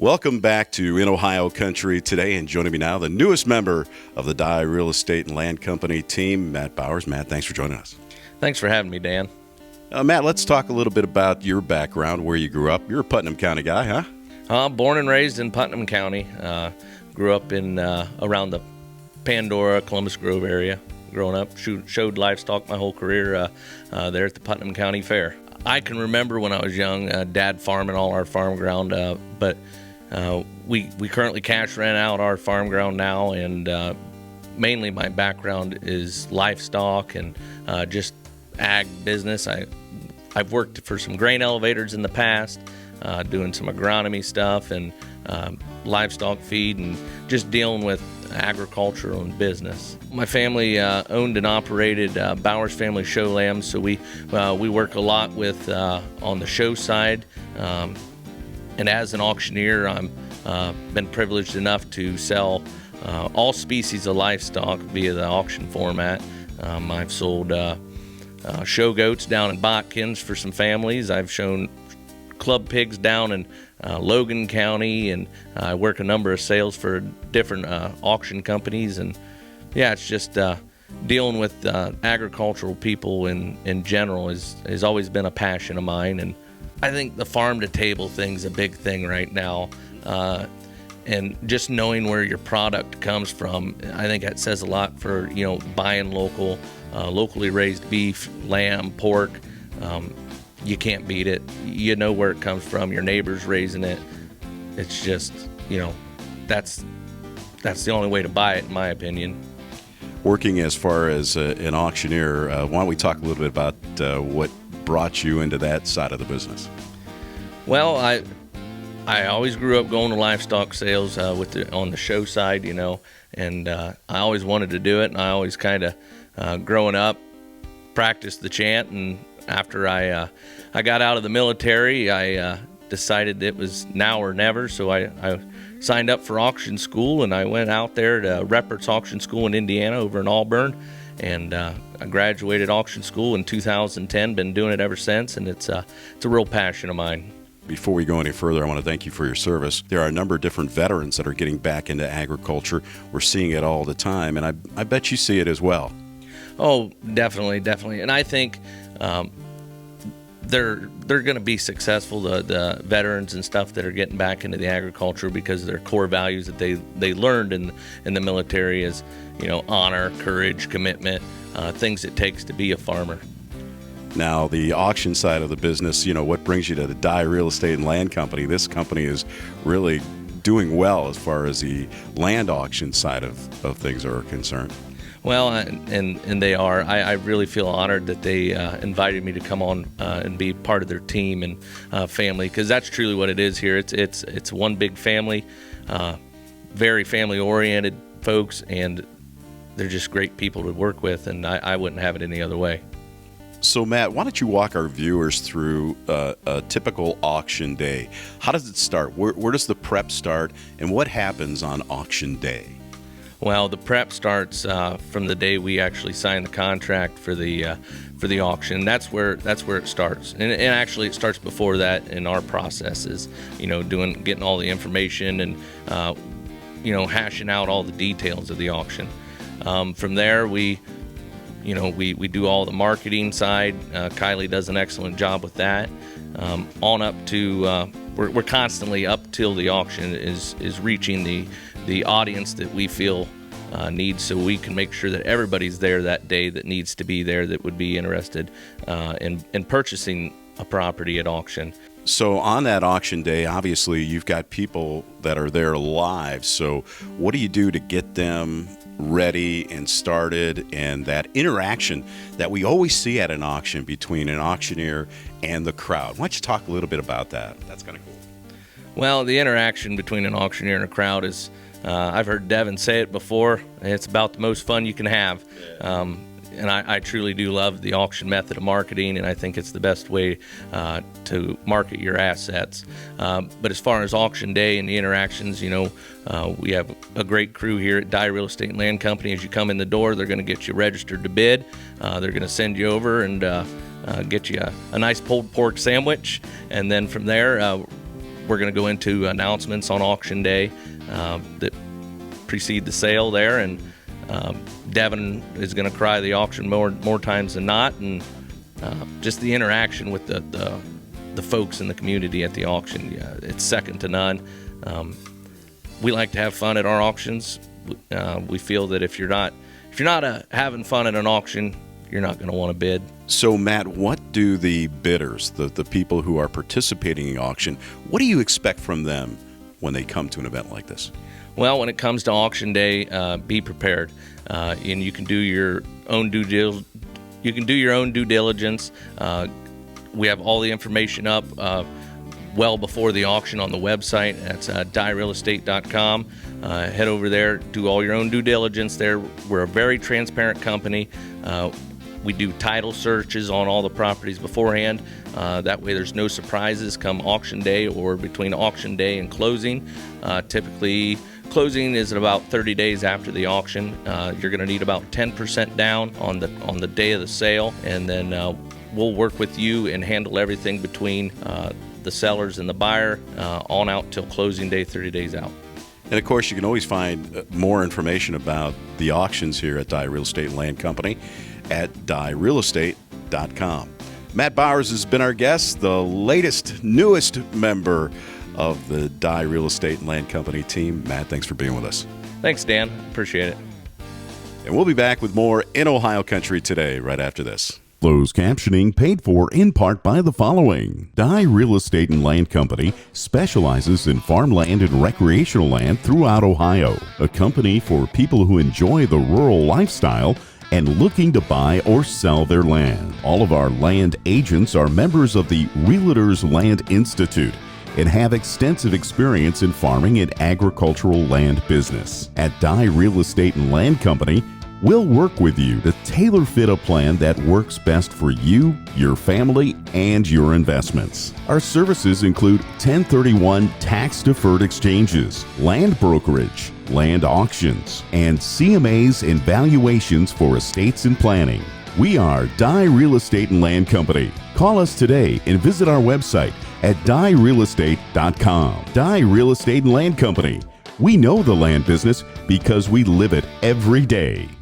Welcome back to In Ohio Country today, and joining me now, the newest member of the Dye Real Estate and Land Company team, Matt Bowers. Matt, thanks for joining us. Thanks for having me, Dan. Matt, let's talk a little bit about your background, where you grew up. You're a Putnam County guy, huh? Born and raised in Putnam County. Grew up in around the Pandora, Columbus Grove area. Growing up, showed livestock my whole career there at the Putnam County Fair. I can remember when I was young, Dad farming all our farm ground, but we currently cash rent out our farm ground now, and mainly my background is livestock and just ag business. I've worked for some grain elevators in the past, doing some agronomy stuff and livestock feed and just dealing with agricultural and business. My family owned and operated Bowers Family Show Lambs, so we work a lot with on the show side. And as an auctioneer, I'm been privileged enough to sell all species of livestock via the auction format. I've sold show goats down in Botkins for some families. I've shown club pigs down in Logan County, and I work a number of sales for different auction companies. And yeah, it's just dealing with agricultural people in general has always been a passion of mine. And I think the farm to table thing's a big thing right now. And just knowing where your product comes from, I think that says a lot for, buying local, locally raised beef, lamb, pork. You can't beat it. You know where it comes from. Your neighbor's raising it. It's just, that's the only way to buy it, in my opinion. Working as far as an auctioneer, why don't we talk a little bit about what brought you into that side of the business? Well, I always grew up going to livestock sales on the show side, and I always wanted to do it. And I always kind of, growing up, practiced the chant. And after I got out of the military, I decided it was now or never. So I signed up for auction school, and I went out there to Reppert's Auction School in Indiana over in Auburn. And I graduated auction school in 2010, been doing it ever since, and it's a real passion of mine. Before we go any further, I want to thank you for your service. There are a number of different veterans that are getting back into agriculture. We're seeing it all the time, and I bet you see it as well. Oh, definitely. And I think they're going to be successful, the veterans and stuff that are getting back into the agriculture, because of their core values that they learned in the military is, honor, courage, commitment, things it takes to be a farmer. Now, the auction side of the business, what brings you to the Dye Real Estate and Land Company? This company is really doing well as far as the land auction side of things are concerned. Well, and they are. I really feel honored that they invited me to come on and be part of their team and family, because that's truly what it is here. It's one big family, very family-oriented folks, and they're just great people to work with, and I wouldn't have it any other way. So, Matt, why don't you walk our viewers through a typical auction day? How does it start? Where does the prep start, and what happens on auction day? Well, the prep starts from the day we actually sign the contract for the auction. That's where it starts, and actually it starts before that in our processes. Getting all the information and hashing out all the details of the auction. From there, we do all the marketing side. Kylie does an excellent job with that. On up to we're constantly up till the auction is reaching the audience that we feel needs, so we can make sure that everybody's there that day that needs to be there, that would be interested in purchasing a property at auction. So on that auction day, obviously you've got people that are there live. So what do you do to get them ready and started, and that interaction that we always see at an auction between an auctioneer and the crowd? Why don't you talk a little bit about that? That's kind of cool. Well, the interaction between an auctioneer and a crowd is, I've heard Devin say it before, it's about the most fun you can have. Yeah. And I truly do love the auction method of marketing, and I think it's the best way to market your assets. But as far as auction day and the interactions, we have a great crew here at Dye Real Estate and Land Company. As you come in the door, they're going to get you registered to bid. They're going to send you over and get you a nice pulled pork sandwich, and then from there, we're going to go into announcements on auction day that precede the sale there, and Devin is going to cry the auction more times than not, and just the interaction with the folks in the community at the auction, it's second to none. We like to have fun at our auctions. We feel that if you're not having fun at an auction, you're not going to want to bid. So, Matt, what do the bidders, the people who are participating in the auction, what do you expect from them when they come to an event like this? Well, when it comes to auction day, be prepared, and you can do your own due diligence. We have all the information up well before the auction on the website. That's DREALC.com. Head over there, do all your own due diligence there. We're a very transparent company. We do title searches on all the properties beforehand. That way there's no surprises come auction day or between auction day and closing. Typically, closing is about 30 days after the auction. You're going to need about 10% down on the day of the sale, and then we'll work with you and handle everything between the sellers and the buyer on out till closing day, 30 days out. And of course, you can always find more information about the auctions here at Real Estate and Land Company at DREALC.com. Matt Bowers has been our guest, the newest member of the Real Estate and Land Company team. Matt, thanks for being with us. Thanks, Dan. Appreciate it. And we'll be back with more in Ohio Country today, right after this. Closed captioning paid for in part by the following. Real Estate and Land Company specializes in farmland and recreational land throughout Ohio. A company for people who enjoy the rural lifestyle and looking to buy or sell their land. All of our land agents are members of the Realtors Land Institute and have extensive experience in farming and agricultural land business. At Real Estate and Land Company, we'll work with you to tailor-fit a plan that works best for you, your family, and your investments. Our services include 1031 tax-deferred exchanges, land brokerage, land auctions, and CMAs and valuations for estates and planning. We are Real Estate and Land Company. Call us today and visit our website at DREALC.com. Real Estate and Land Company. We know the land business because we live it every day.